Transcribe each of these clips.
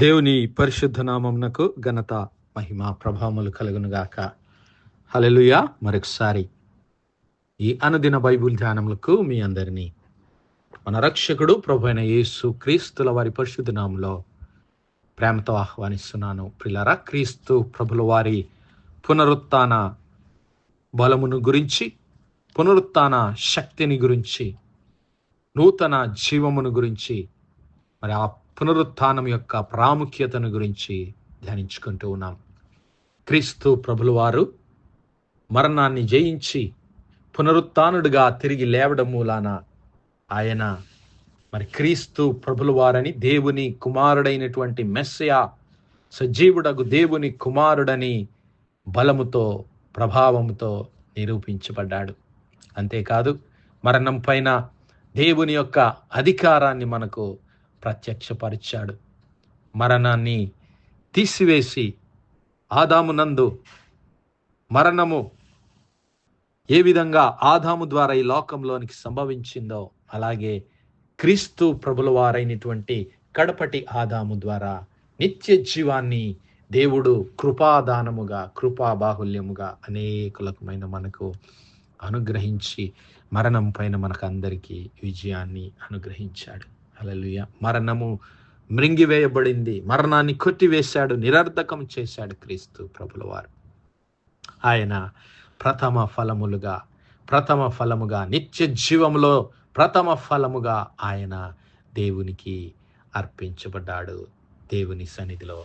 దేవుని పరిశుద్ధ నామమునకు ఘనత మహిమ ప్రభావములు కలుగునుగాక. హల్లెలూయా. మరొకసారి ఈ అనుదిన బైబిల్ ధ్యానములకు మీ అందరినీ మన రక్షకుడు ప్రభువైన యేసు క్రీస్తుల వారి పరిశుద్ధ నామములో ప్రేమతో ఆహ్వానిస్తున్నాను. ప్రియులారా, క్రీస్తు ప్రభుల వారి పునరుత్థాన బలమును గురించి, పునరుత్థాన శక్తిని గురించి, నూతన జీవమును గురించి, మరి ఆ పునరుత్థానం యొక్క ప్రాముఖ్యతను గురించి ధ్యానించుకుంటూ ఉన్నాం. క్రీస్తు ప్రభుల వారు మరణాన్ని జయించి పునరుత్థానుడిగా తిరిగి లేవడం మూలాన ఆయన మరి క్రీస్తు ప్రభుల వారని, దేవుని కుమారుడైనటువంటి మెస్సయా, సజీవుడగు దేవుని కుమారుడని బలముతో, ప్రభావముతో నిరూపించబడ్డాడు. అంతేకాదు, మరణం పైన దేవుని యొక్క అధికారాన్ని మనకు ప్రత్యక్షపరిచాడు. మరణాన్ని తీసివేసి ఆదామునందు మరణము ఏ విధంగా ఆదాము ద్వారా ఈ లోకంలోనికి సంభవించిందో, అలాగే క్రీస్తు ప్రభుల వారైనటువంటి కడపటి ఆదాము ద్వారా నిత్య జీవాన్ని దేవుడు కృపాదానముగా, కృపాబాహుల్యముగా అనేకులకమైన మనకు అనుగ్రహించి మరణం పైన మనకు అందరికీ విజయాన్ని అనుగ్రహించాడు. హల్లెలూయా. మరణము మృంగివేయబడింది, మరణాన్ని కొట్టివేశాడు, నిరర్ధకం చేశాడు క్రీస్తు ప్రభుల వారు. ఆయన ప్రథమ ఫలముగా నిత్య జీవములో ప్రథమ ఫలముగా ఆయన దేవునికి అర్పించబడ్డాడు. దేవుని సన్నిధిలో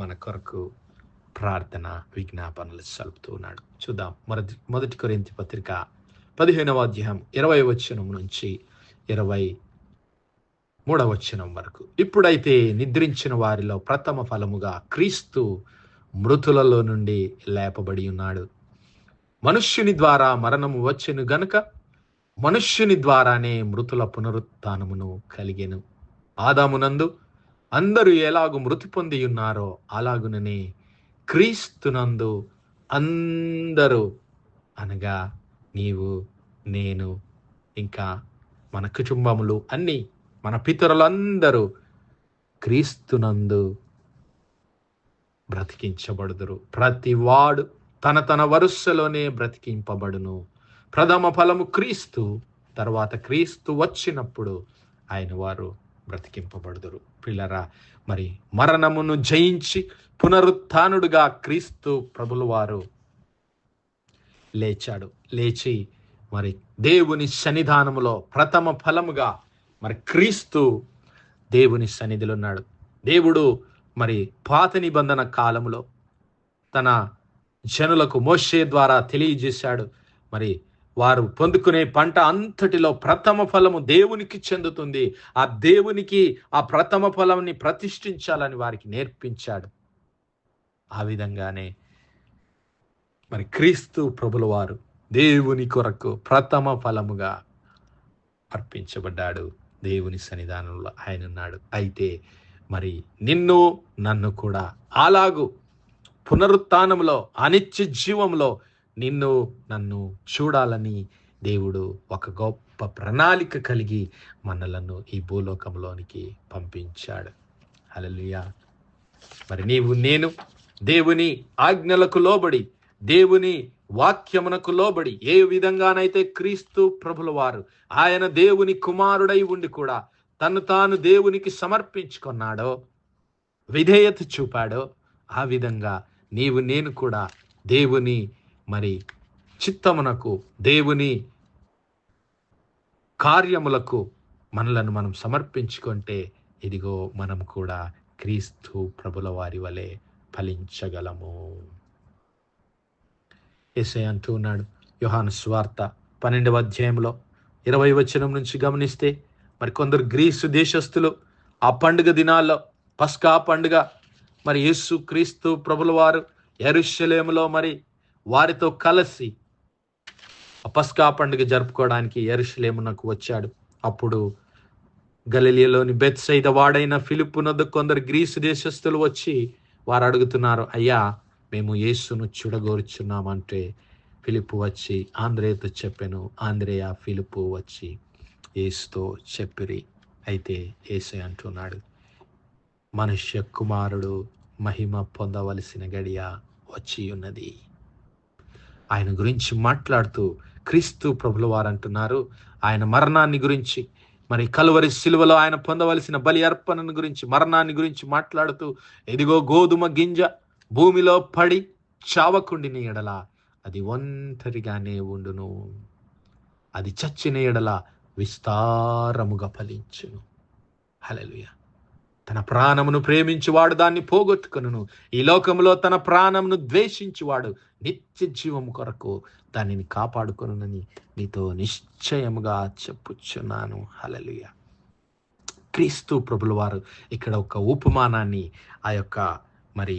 మన కొరకు ప్రార్థన విజ్ఞాపనలు సలుపుతున్నాడు. చూద్దాం. మొదటి కొరింథీ పత్రిక 15వ అధ్యాయం 20వ వచనం నుంచి 23వ వచనం వరకు. ఇప్పుడైతే నిద్రించిన వారిలో ప్రథమ ఫలముగా క్రీస్తు మృతులలో నుండి లేపబడి ఉన్నాడు. మనుష్యుని ద్వారా మరణము వచ్చెను గనుక మనుష్యుని ద్వారానే మృతుల పునరుత్థానమును కలిగెను. ఆదామునందు అందరూ ఎలాగు మృతి పొంది ఉన్నారో అలాగుననే క్రీస్తునందు అందరూ, అనగా నీవు, నేను, ఇంకా మన కుటుంబములు అన్నీ, మన పితరులందరూ క్రీస్తునందు బ్రతికించబడుదురు. ప్రతి వాడు తన వరుసలోనే బ్రతికింపబడును. ప్రథమ ఫలము క్రీస్తు, తర్వాత క్రీస్తు వచ్చినప్పుడు ఆయన వారు బ్రతికింపబడుదురు. పిల్లరా, మరి మరణమును జయించి పునరుత్థానుడుగా క్రీస్తు ప్రభుల వారు లేచాడు. లేచి మరి దేవుని సన్నిధానములో ప్రథమ ఫలముగా మరి క్రీస్తు దేవుని సన్నిధిలో ఉన్నాడు. దేవుడు మరి పాత నిబంధన కాలములో తన జనులకు మోషే ద్వారా తెలియజేశాడు. మరి వారు పొందుకునే పంట అంతటిలో ప్రథమ ఫలము దేవునికి చెందుతుంది. ఆ దేవునికి ఆ ప్రథమ ఫలాన్ని ప్రతిష్ఠించాలని వారికి నేర్పించాడు. ఆ విధంగానే మరి క్రీస్తు ప్రభుల వారు దేవుని కొరకు ప్రథమ ఫలముగా అర్పించబడ్డాడు. దేవుని సన్నిధానంలో ఆయన ఉన్నాడు. అయితే మరి నిన్ను నన్ను కూడా అలాగూ పునరుత్థానంలో, అనిత్య జీవంలో నిన్ను నన్ను చూడాలని దేవుడు ఒక గొప్ప ప్రణాళిక కలిగి మనలను ఈ భూలోకంలోనికి పంపించాడు. హల్లెలూయా. మరి నీవు నేను దేవుని ఆజ్ఞలకు లోబడి, దేవుని వాక్యమునకు లోబడి ఏ విధంగానైతే క్రీస్తు ప్రభుల వారు ఆయన దేవుని కుమారుడై ఉండి కూడా తను తాను దేవునికి సమర్పించుకున్నాడో, విధేయత చూపాడో, ఆ విధంగా నీవు నేను కూడా దేవుని మరి చిత్తమునకు, దేవుని కార్యములకు మనలను మనం సమర్పించుకుంటే ఇదిగో మనం కూడా క్రీస్తు ప్రభుల వారి వలె ఫలించగలము. యేసయ్య అంటూ ఉన్నాడు, యోహాను సువార్త 12వ అధ్యాయంలో 20వ వచనం నుంచి గమనిస్తే, మరి కొందరు గ్రీసు దేశస్థులు ఆ పండుగ దినాల్లో, పస్కా పండుగ, మరి యేసు క్రీస్తు ప్రభుల వారు యెరూషలేములో మరి వారితో కలిసి ఆ పస్కా పండుగ జరుపుకోవడానికి యెరూషలేమునకు వచ్చాడు. అప్పుడు గలిలయలోని బెత్సయిదా వాడైన ఫిలిప్పు నద్ద కొందరు గ్రీసు దేశస్థులు వచ్చి వారు అడుగుతున్నారు, అయ్యా మేము యేసును చూడగోరుచున్నామంటే ఫిలిప్పు వచ్చి ఆంద్రేయతో చెప్పాను. ఆంద్రేయ ఫిలిప్పు వచ్చి యేసుతో చెప్పిరి. అయితే యేసయ్య అంటున్నాడు, మనుష్య కుమారుడు మహిమ పొందవలసిన గడియ వచ్చి ఉన్నది. ఆయన గురించి మాట్లాడుతూ క్రీస్తు ప్రభుల వారు అంటున్నారు, ఆయన మరణాన్ని గురించి, మరి కలువరి శిలువలో ఆయన పొందవలసిన బలి అర్పణను గురించి, మరణాన్ని గురించి మాట్లాడుతూ, ఎదిగో గోధుమ గింజ భూమిలో పడి చావకుండిన ఎడల అది ఒంటరిగానే ఉండును, అది చచ్చిన ఎడల విస్తారముగా ఫలించును. హల్లెలూయా. తన ప్రాణమును ప్రేమించువాడు దాన్ని పోగొట్టుకొనును, ఈ లోకములో తన ప్రాణమును ద్వేషించువాడు నిత్య జీవము కొరకు దానిని కాపాడుకొనునని నీతో నిశ్చయముగా చెప్పుచున్నాను. హల్లెలూయా. క్రీస్తు ప్రభుల వారు ఇక్కడ ఒక ఉపమానాన్ని ఆ యొక్క మరి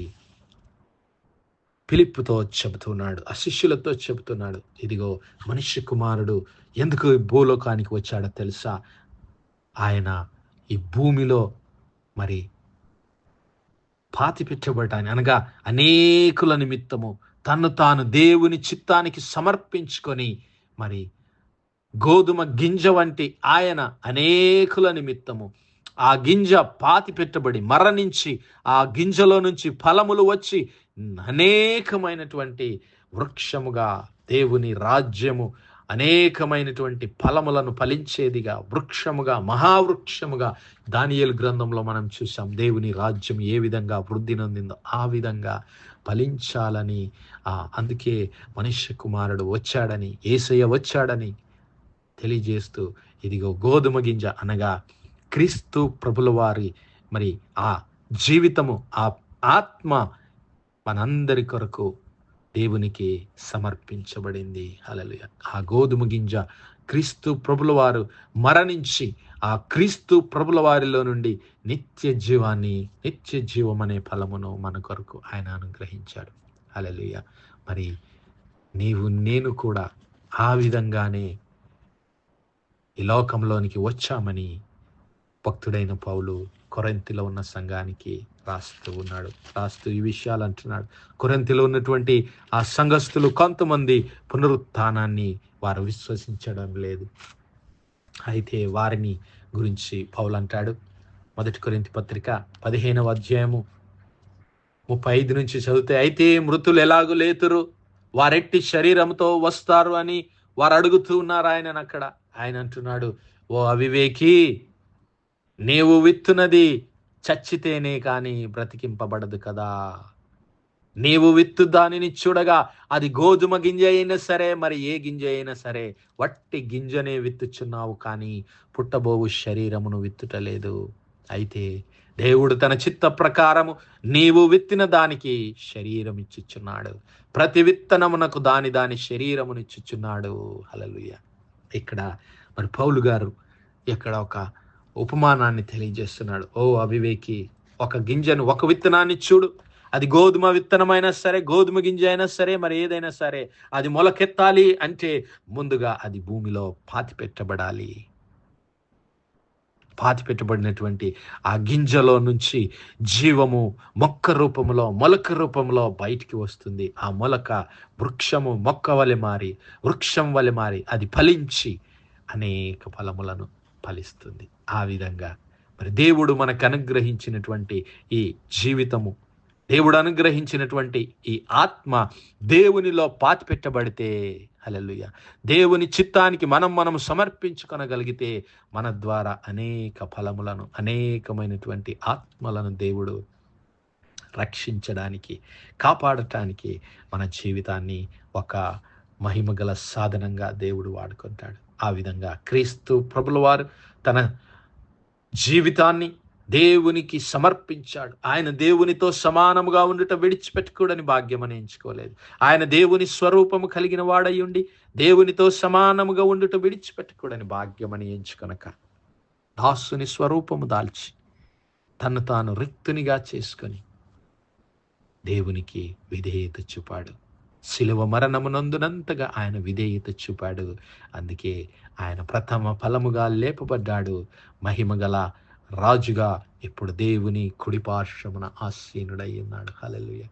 ఫిలిప్పుతో చెబుతున్నాడు, ఆ శిష్యులతో చెబుతున్నాడు. ఇదిగో మనుష్య కుమారుడు ఎందుకు భూలోకానికి వచ్చాడో తెలుసా? ఆయన ఈ భూమిలో మరి పాతి పెట్టబడటాన్ని, అనగా అనేకుల నిమిత్తము తన్ను తాను దేవుని చిత్తానికి సమర్పించుకొని, మరి గోధుమ గింజ వంటి ఆయన అనేకుల నిమిత్తము ఆ గింజ పాతి పెట్టబడి మరణించి, ఆ గింజలో నుంచి ఫలములు వచ్చి అనేకమైనటువంటి వృక్షముగా, దేవుని రాజ్యము అనేకమైనటువంటి ఫలములను ఫలించేదిగా, వృక్షముగా, మహావృక్షముగా దానియేలు గ్రంథంలో మనం చూసాం. దేవుని రాజ్యం ఏ విధంగా వృద్ధి నొందిందో ఆ విధంగా ఫలించాలని, అందుకే మనుష్య కుమారుడు వచ్చాడని, యేసయ్య వచ్చాడని తెలియజేస్తూ, ఇదిగో గోధుమ గింజ అనగా క్రీస్తు ప్రభుల వారి మరి ఆ జీవితము, ఆ ఆత్మ మనందరి కొరకు దేవునికి సమర్పించబడింది. హల్లెలూయా. ఆ గోధుమ గింజ క్రీస్తు ప్రభుల వారు మరణించి, ఆ క్రీస్తు ప్రభుల వారిలో నుండి నిత్య జీవం అనే ఫలమును మన కొరకు ఆయన అనుగ్రహించాడు. హల్లెలూయా. మరి నీవు నేను కూడా ఆ విధంగానే ఈ లోకంలోనికి వచ్చామని భక్తుడైన పౌలు కొరింథీలో ఉన్న సంఘానికి రాస్తూ ఈ విషయాలు అంటున్నాడు. కొరింథీలో ఉన్నటువంటి ఆ సంఘస్థులు కొంతమంది పునరుత్థానాన్ని వారు విశ్వసించడం లేదు. అయితే వారిని గురించి పౌలు అంటాడు, 1 కొరింథీ పత్రిక 15వ అధ్యాయము 35 నుంచి చదివితే, అయితే మృతులు ఎలాగూ లేతురు, వారెట్టి శరీరంతో వస్తారు అని వారు అడుగుతూ ఉన్నారు ఆయనను. అక్కడ ఆయన అంటున్నాడు, ఓ అవివేకి, నీవు విత్తునది చచ్చితేనే కానీ బ్రతికింపబడదు కదా. నీవు విత్తు దానిని చూడగా అది గోధుమ గింజ అయినా సరే, మరి ఏ గింజ అయినా సరే, వట్టి గింజనే విత్తుచున్నావు, కానీ పుట్టబోవు శరీరమును విత్తుటలేదు. అయితే దేవుడు తన చిత్త ప్రకారము నీవు విత్తిన దానికి శరీరం ఇచ్చుచున్నాడు, ప్రతి విత్తనమునకు దాని శరీరమునిచ్చుచున్నాడు. హల్లెలూయా. ఇక్కడ మరి పౌలు గారు ఇక్కడ ఒక ఉపమానాన్ని తెలియజేస్తున్నాడు. ఓ అవివేకి, ఒక గింజను, ఒక విత్తనాన్ని చూడు, అది గోధుమ విత్తనమైనా సరే, గోధుమ గింజ అయినా సరే, మరి ఏదైనా సరే, అది మొలకెత్తాలి అంటే ముందుగా అది భూమిలో పాతి పెట్టబడినటువంటి ఆ గింజలో నుంచి జీవము మొక్క రూపంలో బయటికి వస్తుంది. ఆ మొలక వృక్షము, మొక్క వలె మారి, వృక్షం వలె మారి అది ఫలించి అనేక ఫలములను ఫలిస్తుంది. ఆ విధంగా మరి దేవుడు మనకు అనుగ్రహించినటువంటి ఈ జీవితము, దేవుడు అనుగ్రహించినటువంటి ఈ ఆత్మ దేవునిలో పాతి పెట్టబడితే, హల్లెలూయా, దేవుని చిత్తానికి మనం సమర్పించుకొనగలిగితే మన ద్వారా అనేక ఫలములను, అనేకమైనటువంటి ఆత్మలను దేవుడు రక్షించడానికి, కాపాడటానికి మన జీవితాన్ని ఒక మహిమగల సాధనంగా దేవుడు వాడుకుంటాడు. ఆ విధంగా క్రీస్తు ప్రభుల వారు తన జీవితాన్ని దేవునికి సమర్పించాడు. ఆయన దేవునితో సమానముగా ఉండుట విడిచిపెట్టుకోడని భాగ్యం అని ఎంచుకోలేదు. ఆయన దేవుని స్వరూపము కలిగిన వాడై ఉండి దేవునితో సమానముగా ఉండుట విడిచిపెట్టుకోడని భాగ్యం అని ఎంచుకొనక, దాసుని స్వరూపము దాల్చి తను తాను రిక్తునిగా చేసుకొని దేవునికి విధేయత చూపాడు. శిలువ మరణమునందునంతగా ఆయన విధేయత చూపాడు. అందుకే ఆయన ప్రథమ ఫలముగా లేపబడ్డాడు. మహిమగల రాజుగా ఇప్పుడు దేవుని కుడిపార్శ్వమున ఆసీనుడై ఉన్నాడు. హల్లెలూయా.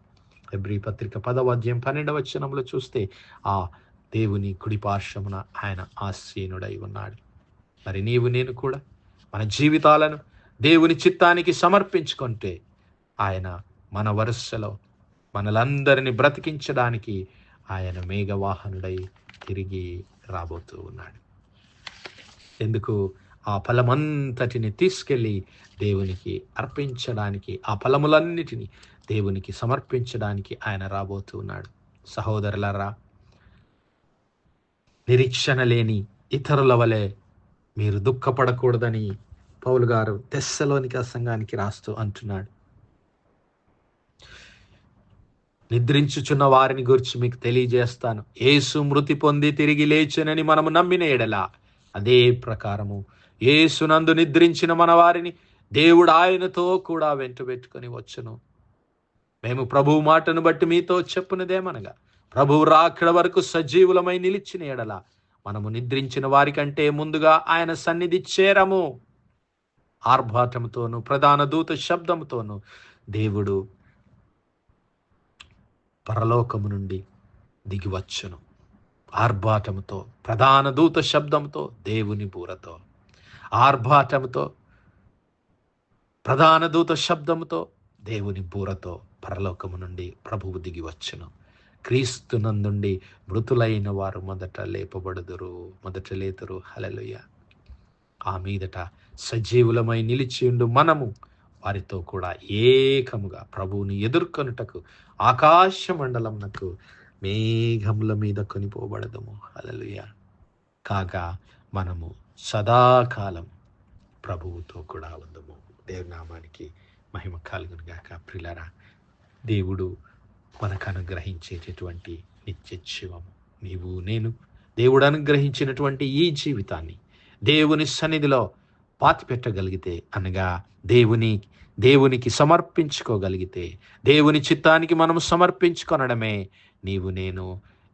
హెబ్రీ పత్రిక 10వ అధ్యాయం 12వ వచనంలో చూస్తే ఆ దేవుని కుడిపార్శ్వమున ఆయన ఆసీనుడై ఉన్నాడు. మరి నీవు నేను కూడా మన జీవితాలను దేవుని చిత్తానికి సమర్పించుకుంటే ఆయన మన వరుసలో మనలందరినీ బ్రతికించడానికి ఆయన మేఘవాహనుడై తిరిగి రాబోతూ ఉన్నాడు. ఎందుకు? ఆ ఫలమంతటిని తీసుకెళ్ళి దేవునికి అర్పించడానికి, ఆ ఫలములన్నిటినీ దేవునికి సమర్పించడానికి ఆయన రాబోతూ ఉన్నాడు. సహోదరులారా, నిరీక్షణ లేని ఇతరుల వలె మీరు దుఃఖపడకూడదని పౌలు గారు తెస్సలోనిక సంఘానికి రాస్తూ అంటున్నాడు. నిద్రించుచున్న వారిని గురించి మీకు తెలియజేస్తాను, యేసు మృతి పొంది తిరిగి లేచెనని మనము నమ్మిన ఎడల అదే ప్రకారము యేసునందు నిద్రించిన మన వారిని దేవుడు ఆయనతో కూడా వెంటబెట్టుకొని వచ్చును. మేము ప్రభువు మాటను బట్టి మీతో చెప్పునదేమనగా, ప్రభువు రాకడ వరకు సజీవులమై నిలిచిన ఎడల మనము నిద్రించిన వారికంటే ముందుగా ఆయన సన్నిధి చేరము. ఆర్భాటముతోను ప్రధాన దూత శబ్దముతోను దేవుడు పరలోకము నుండి దిగివచ్చును. ఆర్భాటముతో, ప్రధాన దూత శబ్దంతో, దేవుని బూరతో, ఆర్భాటముతో, ప్రధాన దూత శబ్దముతో, దేవుని బూరతో పరలోకము నుండి ప్రభువు దిగివచ్చును. క్రీస్తునందుండి మృతులైన వారు మొదట లేతురు. హల్లెలూయా. ఆ మీదట సజీవులమై నిలిచియుండు మనము వారితో కూడా ఏకముగా ప్రభువుని ఎదుర్కొనుటకు ఆకాశ మండలమునకు మేఘముల మీద కొనిపోబడదము. హల్లెలూయా. కాగా మనము సదాకాలం ప్రభువుతో కూడా ఉందము. దేవుని నామానికి మహిమ కలుగును గాక. ప్రియులారా, దేవుడు మనకు అనుగ్రహించేటటువంటి నిత్య జీవము, నీవు నేను దేవుడు అనుగ్రహించినటువంటి ఈ జీవితాన్ని దేవుని సన్నిధిలో పాతిపెట్టగలిగితే, అనగా దేవునికి సమర్పించుకోగలిగితే, దేవుని చిత్తానికి మనము సమర్పించుకొనడమే నీవు నేను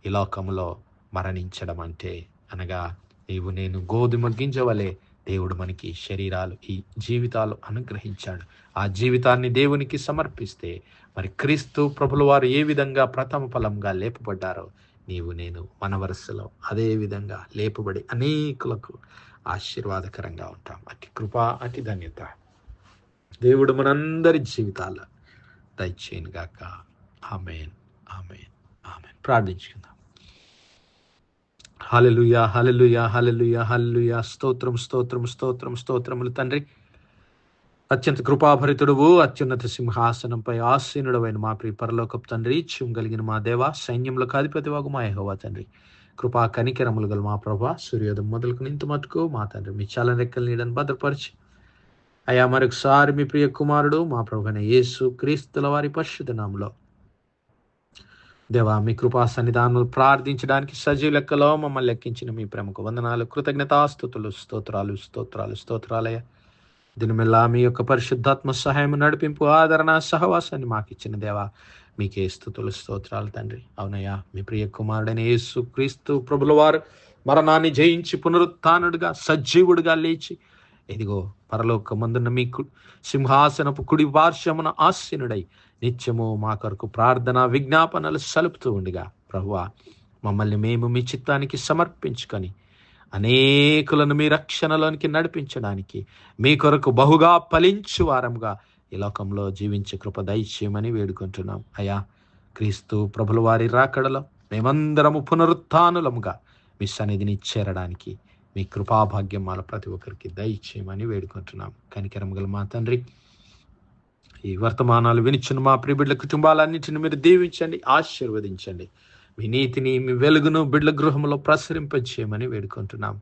ఈ లోకంలో మరణించడం అంటే. అనగా నీవు నేను గోధుమ గింజ వలె దేవుడు మనకి శరీరాలు, ఈ జీవితాలు అనుగ్రహించాడు. ఆ జీవితాన్ని దేవునికి సమర్పిస్తే, మరి క్రీస్తు ప్రభుల వారు ఏ విధంగా ప్రథమ ఫలంగా లేపబడ్డారో, నీవు నేను మన వరుసలో అదే విధంగా లేపబడి అనేకులకు ఆశీర్వాదకరంగా ఉంటాం. అతి కృప, అతి ధన్యత దేవుడు మనందరి జీవితాల్లో దయచేయను గాక. ఆమేన్, ఆమేన్, ఆమేన్. ప్రార్థించుకుందాం. హల్లెలూయా, హల్లెలూయా, హల్లెలూయా, హల్లెలూయా. స్తోత్రం, స్తోత్రం, స్తోత్రం, స్తోత్రములు తండ్రి. అత్యంత కృపాభరితుడువు, అత్యున్నత సింహాసనంపై ఆసీనుడవైన మా ప్రియ పరలోకపు తండ్రి, చిం కలిగిన మా దేవ, సైన్యములకు అధిపతివాగు మా యెహోవా తండ్రి, కృపా కనికరములు గల మా ప్రభా, సూర్యోదయం మొదలుకుని ఇంత మటుకు మా తండ్రి మీ చల్లని రెక్కల నీడను భద్రపరిచి, అయా మరొకసారి మీ ప్రియ కుమారుడు మా ప్రభువైన యేసు క్రీస్తుల వారి పరిశుద్ధ నామములో దేవా, మీ కృపా సన్నిధానంలో ప్రార్థించడానికి సజీవ లెక్కలో మమ్మల్ని లెక్కించిన మీ ప్రేమకు వందనాలు, కృతజ్ఞతాస్తుతులు, స్తోత్రాలయ. దినమెల్లా మీ యొక్క పరిశుద్ధాత్మ సహాయం, నడిపింపు, ఆదరణ, సహవాసాన్ని మాకు ఇచ్చిన దేవా, మీకే స్తుతులు, స్తోత్రాలు తండ్రి. అవునయ్యా, మీ ప్రియ కుమారుడైన యేసు క్రీస్తు ప్రభుల వారు మరణాన్ని జయించి పునరుత్థానుడిగా సజీవుడిగా లేచి, ఇదిగో పరలోకమందున్న మీ సింహాసనపు కుడి పార్శ్వమున ఆసీనుడై నిత్యము మా కొరకు ప్రార్థన విజ్ఞాపనలు సలుపుతూ ఉండగా, ప్రభువా, మమ్మల్ని మేము మీ చిత్తానికి సమర్పించుకొని అనేకులను మీ రక్షణలోనికి నడిపించడానికి, మీ కొరకు బహుగా ఫలించు వారముగా ఈ లోకంలో జీవించే కృప దయచేయమని వేడుకుంటున్నాం. అయ్యా, క్రీస్తు ప్రభుల వారి రాకడలో మేమందరము పునరుత్థానులముగా మీ సన్నిధిని చేరడానికి మీ కృపాభాగ్యం మాల ప్రతి ఒక్కరికి దయచేయమని వేడుకుంటున్నాం. కనికరం గల మా తండ్రి, ఈ వర్తమానాలు వినిచున్న మా ప్రియబిడ్ల కుటుంబాలన్నింటిని మీరు దీవించండి, ఆశీర్వదించండి. మీ నీతిని, మీ వెలుగును బిడ్ల గృహంలో ప్రసరింపచేయమని వేడుకుంటున్నాం.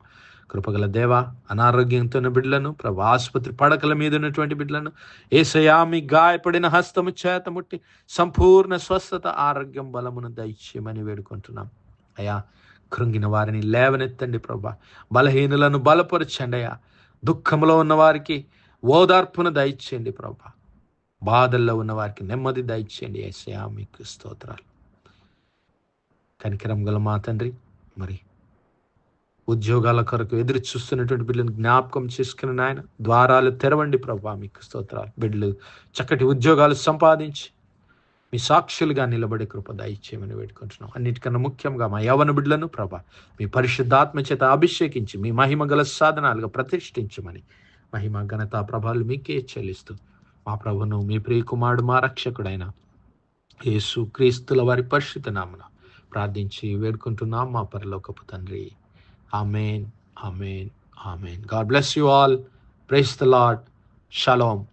కృపగల దేవ, అనారోగ్యంతో ఉన్న బిడ్డలను, ప్రభు ఆసుపత్రి పడకల మీద ఉన్నటువంటి బిడ్డలను యేసయ్యా మీ గాయపడిన హస్తము చేత ముట్టి సంపూర్ణ స్వస్థత, ఆరోగ్యం, బలమును దయచేయమని వేడుకుంటున్నాం. అయ్యా, కృంగిన వారిని లేవనెత్తండి ప్రభా, బలహీనులను బలపరచండి అయ్యా, దుఃఖంలో ఉన్న వారికి ఓదార్పును దయచేయండి ప్రభా, బాధల్లో ఉన్న వారికి నెమ్మది దయచేయండి. యేసయ్యా మీకు స్తోత్రాలు. కనికరం గల మా తండ్రి, మరి ఉద్యోగాల కొరకు ఎదురు చూస్తున్నటువంటి బిడ్డలను జ్ఞాపకం చేసుకుని నాయన, ద్వారాలు తెరవండి ప్రభా, మీకు స్తోత్రాలు. బిడ్డలు చక్కటి ఉద్యోగాలు సంపాదించి మీ సాక్షులుగా నిలబడే కృప దయచేయమని వేడుకుంటున్నాం. అన్నిటికన్నా ముఖ్యంగా మా యవ్వన బిడ్డలను ప్రభా, మీ పరిశుద్ధాత్మ చేత అభిషేకించి మీ మహిమ గల సాధనాలుగా ప్రతిష్ఠించమని మహిమ ఘనత ప్రభావాలు మీకే చెల్లిస్తూ మా ప్రభును మీ ప్రియకుమారుడు మా రక్షకుడైన యేసు క్రీస్తుల వారి పరిశుద్ధ నామమున ప్రార్థించి వేడుకుంటున్నాం మా పరలోకపు తండ్రి. Amen, amen, amen. God bless you all. Praise the Lord. Shalom.